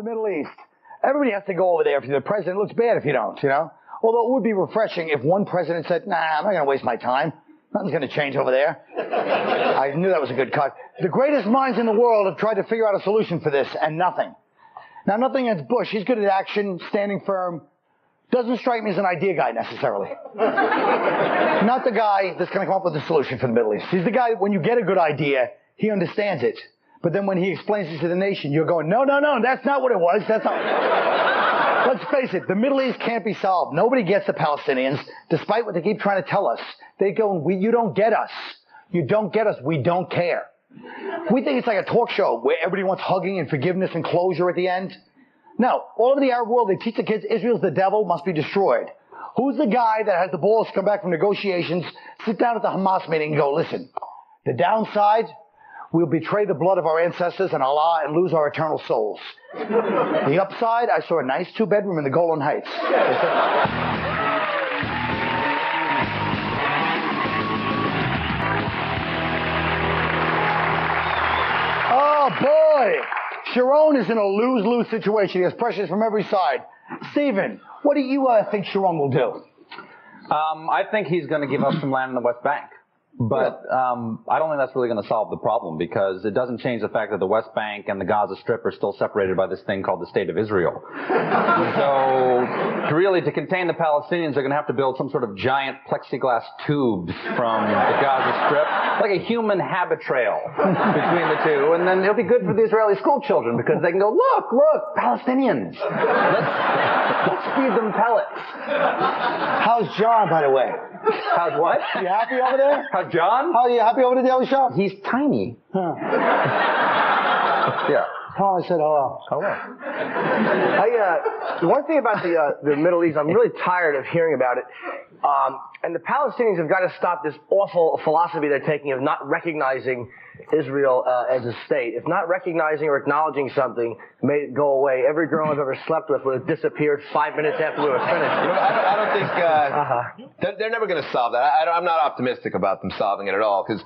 the Middle East. Everybody has to go over there if you're the president. It looks bad if you don't, you know? Although it would be refreshing if one president said, nah, I'm not going to waste my time. Nothing's going to change over there. I knew that was a good cut. The greatest minds in the world have tried to figure out a solution for this, and nothing. Now, nothing against Bush. He's good at action, standing firm. Doesn't strike me as an idea guy, necessarily. Not the guy that's going to come up with a solution for the Middle East. He's the guy, when you get a good idea, he understands it. But then when he explains it to the nation, you're going, no, that's not what it was. That's not. Let's face it, the Middle East can't be solved. Nobody gets the Palestinians, despite what they keep trying to tell us. They go, you don't get us. You don't get us. We don't care. We think it's like a talk show where everybody wants hugging and forgiveness and closure at the end. No, all over the Arab world, they teach the kids Israel's the devil, must be destroyed. Who's the guy that has the balls to come back from negotiations, sit down at the Hamas meeting and go, listen, the downside, we'll betray the blood of our ancestors and Allah and lose our eternal souls. The upside, I saw a nice 2-bedroom in the Golan Heights. Oh, boy. Sharon is in a lose-lose situation. He has pressures from every side. Stephen, what do you think Sharon will do? I think he's going to give up some land in the West Bank. But I don't think that's really going to solve the problem, because it doesn't change the fact that the West Bank and the Gaza Strip are still separated by this thing called the State of Israel. So to contain the Palestinians, they're going to have to build some sort of giant plexiglass tubes from the Gaza Strip, like a human habit trail between the two. And then it'll be good for the Israeli school children, because they can go, look, Palestinians. Let's feed them pellets. How's John, by the way? How's what? You happy over there? How's John? How are you happy over the Daily Show? He's tiny. Huh. Yeah. Oh, I said hello. Hello. One thing about the Middle East, I'm really tired of hearing about it. And the Palestinians have got to stop this awful philosophy they're taking of not recognizing Israel as a state. If not recognizing or acknowledging something made it go away, every girl I've ever slept with would have disappeared 5 minutes after we were finished. You know, I don't think they're never going to solve that. I'm not optimistic about them solving it at all, because,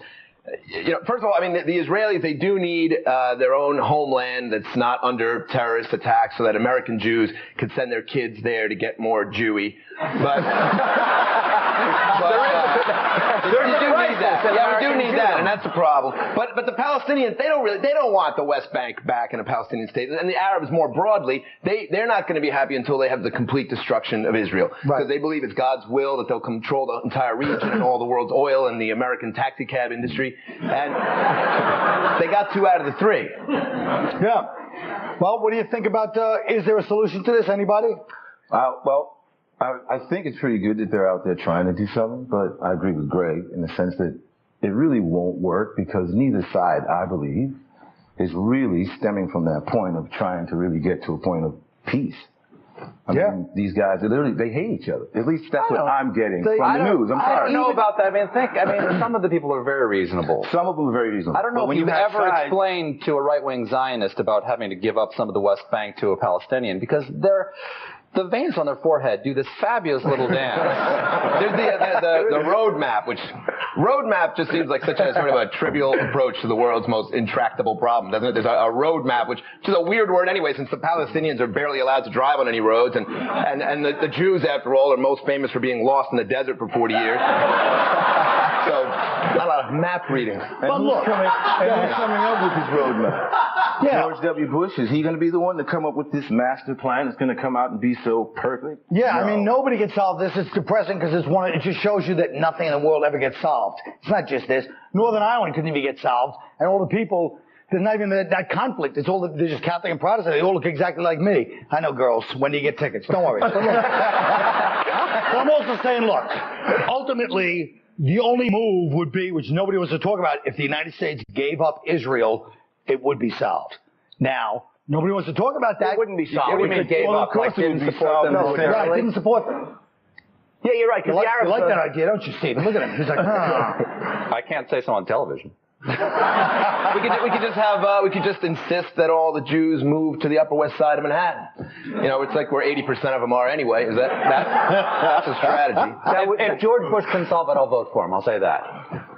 you know, first of all, I mean, the Israelis, they do need their own homeland that's not under terrorist attack, so that American Jews could send their kids there to get more Jewy. But we do need that, and that's a problem. But the Palestinians, they don't want the West Bank back in a Palestinian state, and the Arabs more broadly, they're not going to be happy until they have the complete destruction of Israel, because they believe it's God's will that they'll control the entire region and all the world's oil and the American taxi cab industry, and they got 2 out of the 3. Yeah. Well, what do you think about? Is there a solution to this? Anybody? I think it's pretty good that they're out there trying to do something, but I agree with Greg in the sense that it really won't work, because neither side, I believe, is really stemming from that point of trying to really get to a point of peace. I mean, these guys, they hate each other. At least that's what I'm getting from the news. I'm sorry. I don't know about that. I mean, some of the people are very reasonable. Some of them are very reasonable. I don't know if you've ever explained to a right-wing Zionist about having to give up some of the West Bank to a Palestinian, because the veins on their forehead do this fabulous little dance. There's the roadmap, which roadmap just seems like such a sort of a trivial approach to the world's most intractable problem, doesn't it? There's a roadmap, which is a weird word anyway, since the Palestinians are barely allowed to drive on any roads, and the Jews, after all, are most famous for being lost in the desert for 40 years. So, not a lot of map reading. But look, who's coming up with this roadmap? George W. Bush, is he going to be the one to come up with this master plan that's going to come out and be so perfect? Yeah, no. I mean, nobody can solve this. It's depressing, because it just shows you that nothing in the world ever gets solved. It's not just this. Northern Ireland couldn't even get solved, and all the people, there's not even that conflict. It's all they're just Catholic and Protestant. They all look exactly like me. I know, girls. When do you get tickets? Don't worry. But I'm also saying, look, ultimately, the only move would be, which nobody wants to talk about, if the United States gave up Israel, it would be solved. Now, nobody wants to talk about that. It wouldn't be solved. What do you mean gave up? Like didn't support them? Right, didn't support them. Yeah, you're right. You like that idea, don't you, Stephen? Look at him. He's like, I can't say so on television. we could just insist that all the Jews move to the Upper West Side of Manhattan. You know, it's like where 80% of them are anyway. Is that's a strategy? If George Bush can solve it, I'll vote for him. I'll say that.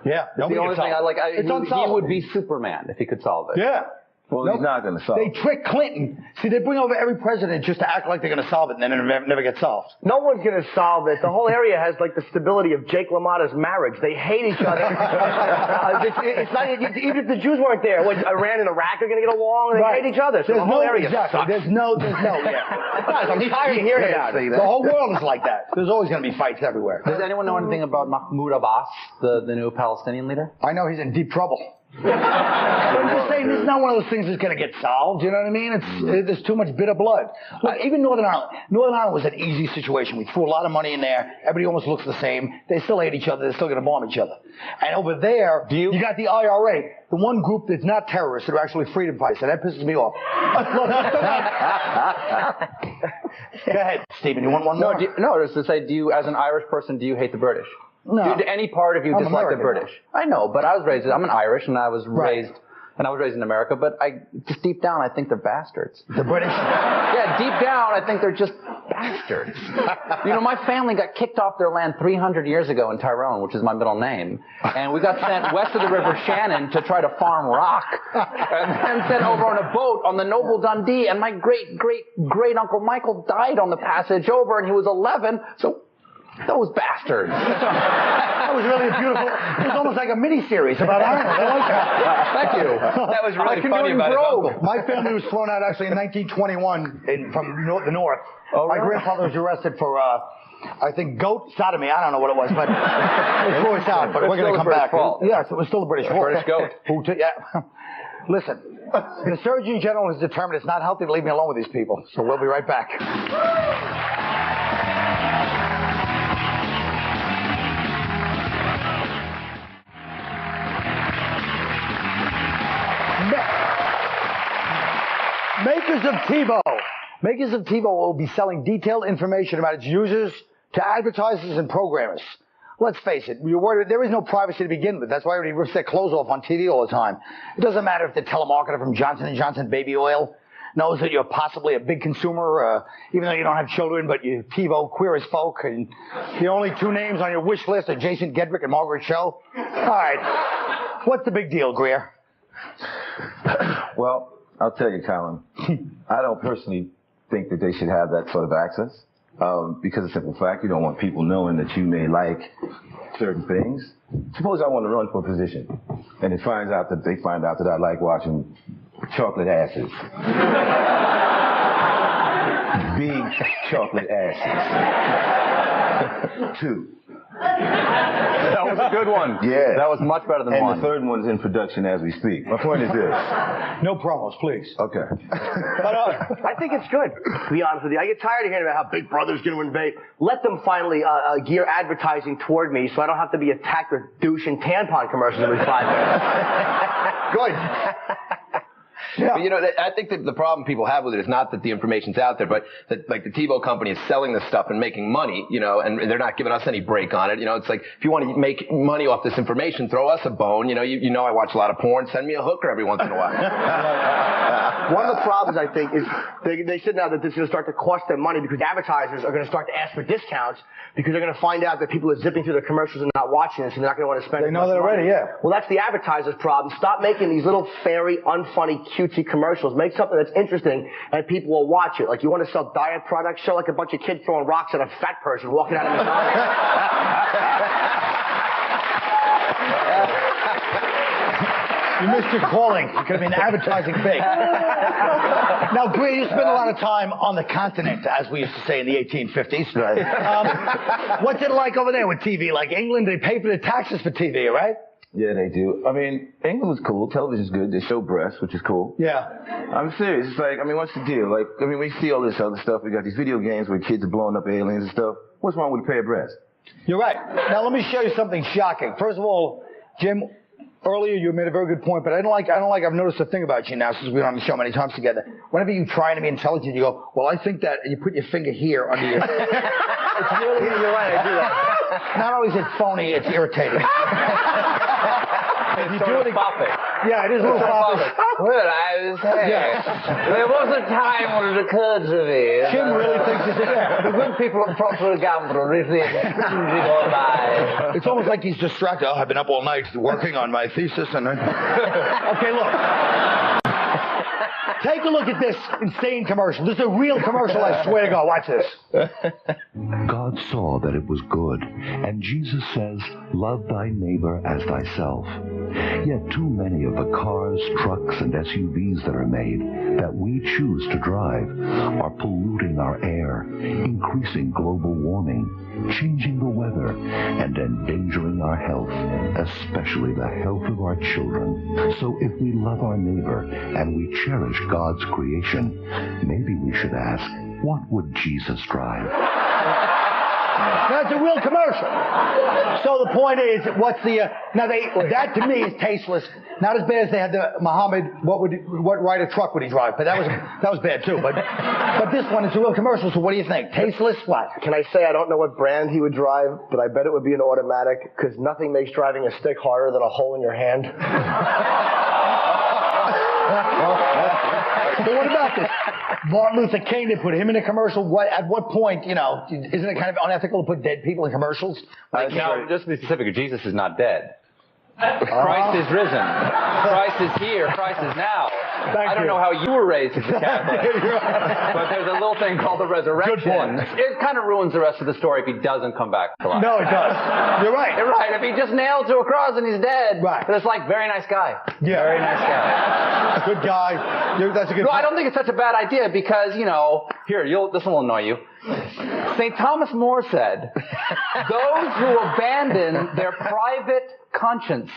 Yeah. The only thing I like, he would be Superman if he could solve it. Yeah. Well, Nope. he's not going to solve They it. trick Clinton. See, they bring over every president just to act like they're going to solve it, and then it never gets solved. No one's going to solve it. The whole area has like the stability of Jake LaMotta's marriage. They hate each other. It's not even if the Jews weren't there. What, Iran and Iraq are going to get along? They hate each other. So the whole area sucks. There's no. Guys, I'm tired of hearing about it. The whole world is like that. There's always going to be fights everywhere. Does anyone know anything about Mahmoud Abbas, the new Palestinian leader? I know he's in deep trouble. But I'm just saying, this is not one of those things that's going to get solved. You know what I mean? There's too much bitter blood. Look, even Northern Ireland. Northern Ireland was an easy situation. We threw a lot of money in there. Everybody almost looks the same. They still hate each other. They're still going to bomb each other. And over there, you got the IRA, the one group that's not terrorists, that are actually freedom fighters. So that pisses me off. Go ahead, Stephen. You want one more? No, just to say, as an Irish person, do you hate the British? No. Do any part of you I'm dislike American. the British? I know, but I'm an Irish, and I was raised in America, but just deep down, I think they're bastards. The British? Yeah, deep down, I think they're just bastards. You know, my family got kicked off their land 300 years ago in Tyrone, which is my middle name, and we got sent west of the River Shannon to try to farm rock, and then sent over on a boat on the Noble Dundee, and my great-great-great-uncle Michael died on the passage over, and he was 11, so... Those bastards. That was really beautiful. It was almost like a mini-series about Ireland. I like that. Thank you. That was really funny about it. My family was thrown out actually in 1921 from the north. Oh, My really? grandfather was arrested for, I think, goat sodomy. I don't know what it was, but they threw us out. But we're going to come back. Fault. Yes, it was still the British fault. British goat. Yeah. Listen, the Surgeon General has determined it's not healthy to leave me alone with these people. So we'll be right back. Makers of TiVo. Makers of TiVo will be selling detailed information about its users to advertisers and programmers. Let's face it, you're worried, there is no privacy to begin with. That's why everybody rips their clothes off on TV all the time. It doesn't matter if the telemarketer from Johnson & Johnson Baby Oil knows that you're possibly a big consumer, even though you don't have children, but you're TiVo, queer as folk, and the only two names on your wish list are Jason Gedrick and Margaret Cho. All right. What's the big deal, Greer? Well, I'll tell you, Colin, I don't personally think that they should have that sort of access because of the simple fact you don't want people knowing that you may like certain things. Suppose I want to run for a position and they find out that I like watching chocolate asses. Big chocolate asses. 2. That was a good one. Yeah. That was much better than and one. And the third one's in production as we speak. My point is this. No promos, please. Okay. But I think it's good, to be honest with you. I get tired of hearing about how Big Brother's going to invade. Let them finally gear advertising toward me so I don't have to be attacked with douche and tampon commercials every 5 minutes. Good. Yeah. But, you know, I think that the problem people have with it is not that the information's out there, but that, like, the TiVo company is selling this stuff and making money, you know, and they're not giving us any break on it. You know, it's like, if you want to make money off this information, throw us a bone. You know, I watch a lot of porn. Send me a hooker every once in a while. One of the problems, I think, is they said now that this is going to start to cost them money because advertisers are going to start to ask for discounts because they're going to find out that people are zipping through their commercials and not watching this and they're not going to want to spend They know that already, yeah. Well, that's the advertiser's problem. Stop making these little fairy, unfunny, cutesy commercials. Make something that's interesting and people will watch it. Like, you want to sell diet products? Show like a bunch of kids throwing rocks at a fat person walking out of McDonald's. You missed your calling. You could have been advertising big. Now, Greer, you spend a lot of time on the continent, as we used to say in the 1850s. What's it like over there with TV? Like England, they pay for the taxes for TV, right? Yeah, they do. I mean, England was cool. Television's good. They show breasts, which is cool. Yeah. I'm serious. It's like, I mean, what's the deal? Like, I mean, we see all this other stuff. We got these video games where kids are blowing up aliens and stuff. What's wrong with a pair of breasts? You're right. Now, let me show you something shocking. First of all, Jim, earlier you made a very good point, but I've noticed a thing about you now since we've been on the show many times together. Whenever you try to be intelligent, you go, well, I think that, and you put your finger here under your... It's really, you're right, I do that. Not only is it phony, it's irritating. It's sort of bopping. Yeah, it is a little bopping. Well, I was saying, there was a time when it occurred to me. Jim really thinks it's The good people of Procter & Gamble really cringing on by. It's almost like he's distracted. Oh, I've been up all night working on my thesis. And okay, look. Take a look at this insane commercial. This is a real commercial, I swear to God. Watch this. God saw that it was good, and Jesus says, love thy neighbor as thyself. Yet too many of the cars, trucks, and SUVs that are made, that we choose to drive, are polluting our air, increasing global warming, changing the weather, and endangering our health, especially the health of our children. So if we love our neighbor and we cherish God's creation, maybe we should ask, what would Jesus drive? That's a real commercial. So the point is, what's the that to me is tasteless. Not as bad as they had the Muhammad. What ride of truck would he drive? But that was bad too. But this one is a real commercial. So what do you think? Tasteless? What? Can I say I don't know what brand he would drive, but I bet it would be an automatic because nothing makes driving a stick harder than a hole in your hand. But what about this? Martin Luther King, they put him in a commercial. At what point, isn't it kind of unethical to put dead people in commercials? No, just to be specific, Jesus is not dead. Christ is risen. Christ is here. Christ is now. I don't know how you were raised as a Catholic, but there's a little thing called the resurrection. Good point. It kind of ruins the rest of the story if he doesn't come back to life. No, it does. You're right. You're right. If he just nailed to a cross and he's dead, right. But it's like, very nice guy. Yeah. Very nice guy. Good guy. That's a good No, point. I don't think it's such a bad idea because, this one will annoy you. St. Thomas More said, those who abandon their private conscience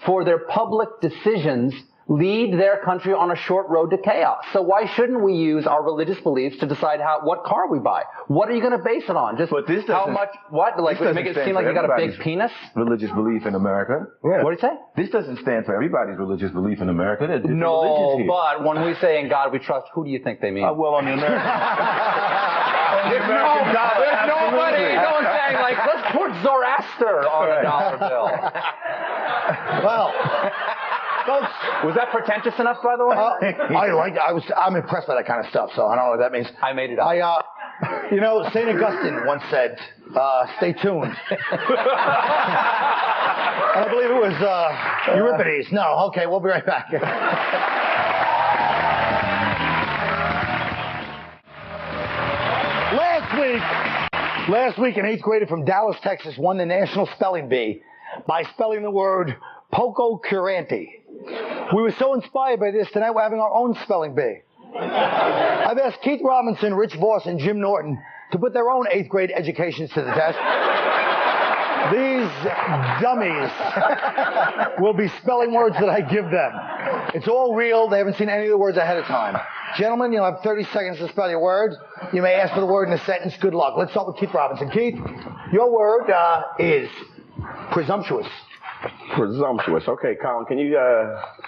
for their public decisions lead their country on a short road to chaos. So why shouldn't we use our religious beliefs to decide what car we buy? What are you going to base it on? Just how much? What? Like make it seem like you got a big penis? Religious belief in America. Yeah. What do you say? This doesn't stand for everybody's religious belief in America. No, but when we say in God we trust, who do you think they mean? Well, on the American. There's nobody. No one's saying like, let's put Zoroaster on a dollar bill. Well. Folks, was that pretentious enough, by the way? I'm impressed by that kind of stuff, so I don't know what that means. I made it up. St. Augustine once said, stay tuned. I believe it was Euripides. No, okay, we'll be right back. Last week, an 8th grader from Dallas, Texas, won the National Spelling Bee by spelling the word Poco Curante. We were so inspired by this, tonight we're having our own spelling bee. I've asked Keith Robinson, Rich Voss, and Jim Norton to put their own 8th grade educations to the test. These dummies will be spelling words that I give them. It's all real. They haven't seen any of the words ahead of time. Gentlemen, you'll have 30 seconds to spell your word. You may ask for the word in a sentence. Good luck. Let's start with Keith Robinson. Keith, your word is presumptuous. Presumptuous. Okay, Colin, can you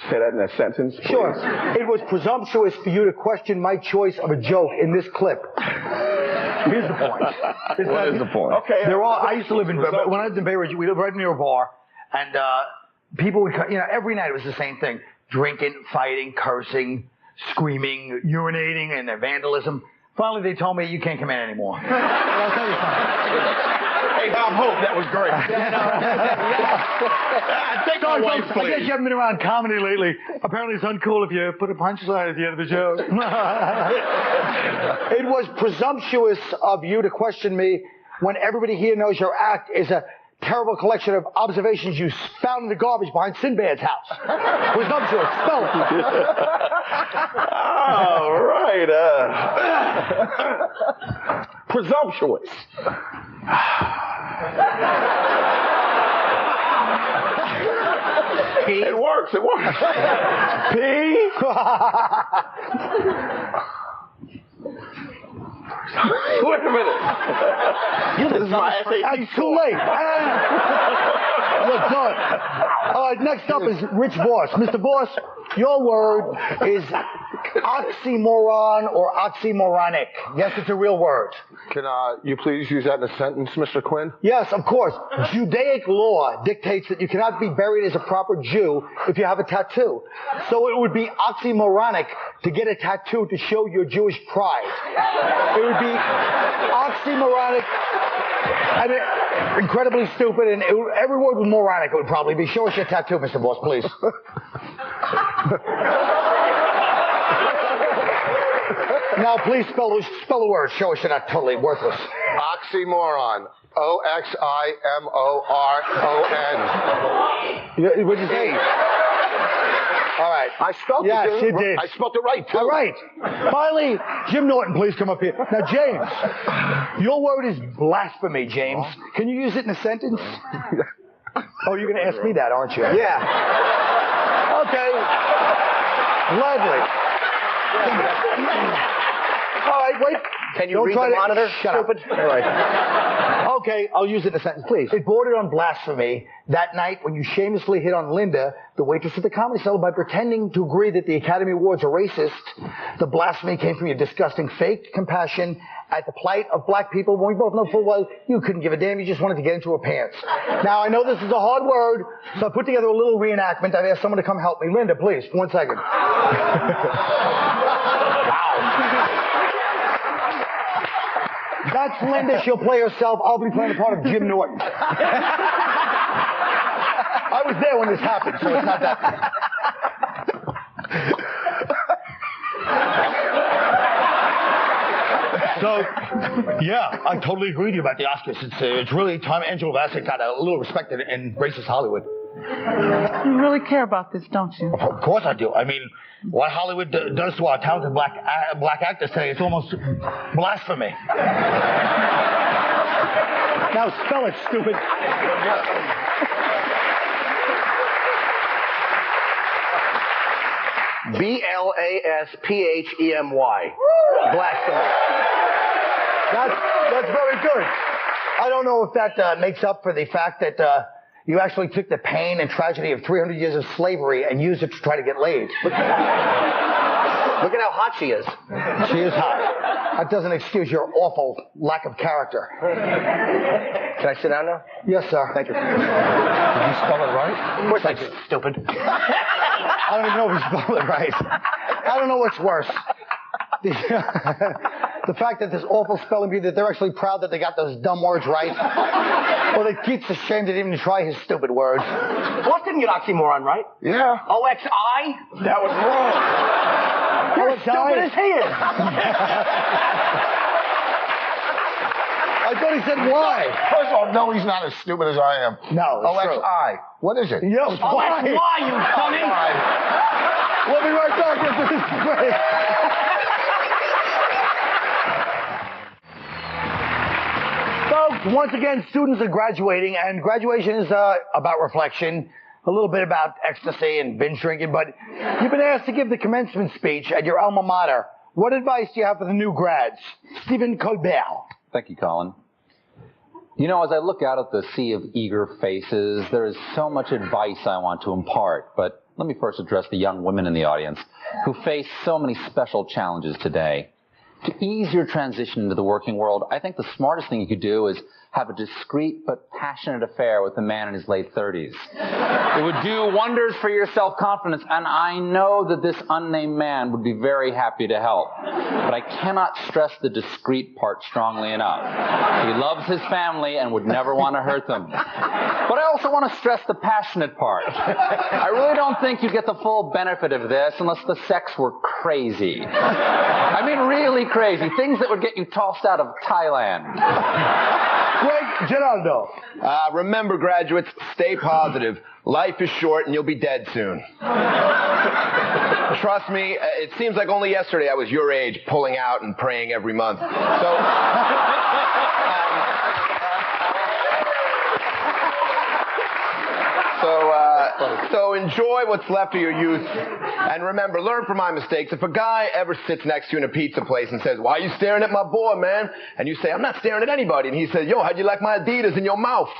say that in a sentence, please? Sure. It was presumptuous for you to question my choice of a joke in this clip. Here's the point. What is the point? Okay. I used to live when I lived in Bay Ridge, we lived right near a bar, and people would, every night it was the same thing. Drinking, fighting, cursing, screaming, urinating, and their vandalism. Finally, they told me, you can't come in anymore. But I'll tell you something. Hey, Bob Hope, that was great. Take my wife, please. I guess you haven't been around comedy lately. Apparently it's uncool if you put a punchline at the end of the show. It was presumptuous of you to question me when everybody here knows your act is a terrible collection of observations you found in the garbage behind Sinbad's house. Presumptuous. Spell it. All right. Presumptuous. It works. P. Wait a minute. This is my SAT. It's too late. Look good. All right, next up is Rich Voss. Mr. Voss, your word is oxymoron or oxymoronic. Yes, it's a real word. Can you please use that in a sentence, Mr. Quinn? Yes, of course. Judaic law dictates that you cannot be buried as a proper Jew if you have a tattoo. So it would be oxymoronic to get a tattoo to show your Jewish pride. It would be oxymoronic and incredibly stupid, and every word with moronic it would probably be. Show us your tattoo, Mr. Voss, please. Now, please spell the word. Show us you're not totally worthless. Oxymoron. Oximoron. What'd you say? All right. I spelled yes, it. Yes, you did. I spelled it right, too. All right. Finally, Jim Norton, please come up here. Now, James, your word is blasphemy, James. Can you use it in a sentence? Oh, you're going to ask me that, aren't you? Yeah. Okay. Gladly. All right, wait. Can you read the monitor? Shut up. All right. Okay, I'll use it in a sentence, please. It bordered on blasphemy that night when you shamelessly hit on Linda, the waitress at the Comedy Cellar, by pretending to agree that the Academy Awards are racist. The blasphemy came from your disgusting fake compassion at the plight of black people when we both know full well you couldn't give a damn. You just wanted to get into her pants. Now, I know this is a hard word, so I put together a little reenactment. I've asked someone to come help me. Linda, please, 1 second. That's Linda. She'll play herself. I'll be playing the part of Jim Norton. I was there when this happened, so it's not that. So, yeah, I totally agree with you about the Oscars. It's really time Angela Bassett got a little respected in racist Hollywood. You really care about this, don't you? Of course I do. I mean, what Hollywood does to our talented black actors today, it's almost blasphemy. Now spell it, stupid. Blasphemy. Blasphemy. That's very good. I don't know if that makes up for the fact that you actually took the pain and tragedy of 300 years of slavery and used it to try to get laid. Look at how hot she is. She is hot. That doesn't excuse your awful lack of character. Can I sit down now? Yes, sir. Thank you. Did you spell it right? Of course I did, stupid. I don't even know if you spelled it right. I don't know what's worse. The fact that this awful spelling bee, that they're actually proud that they got those dumb words right. Or that Keith's ashamed to even try his stupid words. What didn't get oxymoron right? Yeah. O-X-I? That was wrong. You're as stupid as he is. I thought he said why. First of all, no, he's not as stupid as I am. No, it's true. O-X-I. What is it? Yo, why? Why, you dummy? We'll be right back after this break. Folks, once again, students are graduating, and graduation is about reflection, a little bit about ecstasy and binge drinking, but you've been asked to give the commencement speech at your alma mater. What advice do you have for the new grads? Stephen Colbert. Thank you, Colin. You know, as I look out at the sea of eager faces, there is so much advice I want to impart, but let me first address the young women in the audience who face so many special challenges today. To ease your transition into the working world, I think the smartest thing you could do is have a discreet but passionate affair with a man in his late 30s. It would do wonders for your self-confidence, and I know that this unnamed man would be very happy to help. But I cannot stress the discreet part strongly enough. He loves his family and would never want to hurt them. But I also want to stress the passionate part. I really don't think you'd get the full benefit of this unless the sex were crazy. I mean, really crazy. Things that would get you tossed out of Thailand. Greg Giraldo. Remember, graduates, stay positive. Life is short and you'll be dead soon. Trust me, it seems like only yesterday I was your age, pulling out and praying every month. So enjoy what's left of your youth. And remember, learn from my mistakes. If a guy ever sits next to you in a pizza place and says, "Why are you staring at my boy, man?" And you say, "I'm not staring at anybody." And he says, "Yo, how'd you like my Adidas in your mouth?"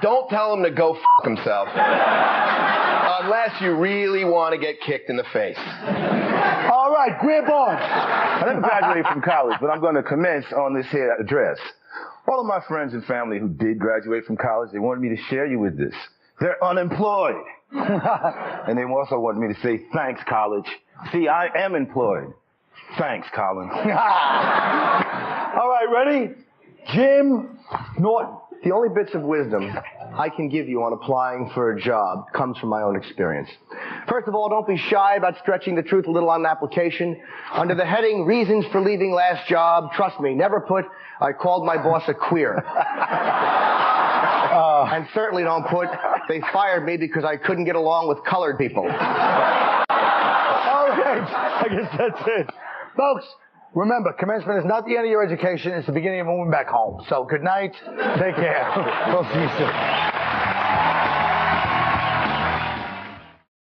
Don't tell him to go f*** himself. Unless you really want to get kicked in the face. All right, Greer Barnes. I never graduated from college, but I'm going to commence on this here address. All of my friends and family who did graduate from college, they wanted me to share you with this. They're unemployed. And they also wanted me to say, thanks, college. See, I am employed. Thanks, Colin. All right, ready? Jim Norton. The only bits of wisdom I can give you on applying for a job comes from my own experience. First of all, don't be shy about stretching the truth a little on an application. Under the heading, Reasons for Leaving Last Job, trust me, never put, I called my boss a queer. And certainly don't put, they fired me because I couldn't get along with colored people. All right, I guess that's it. Folks, remember, commencement is not the end of your education, it's the beginning of moving back home. So good night, take care. We'll see you soon.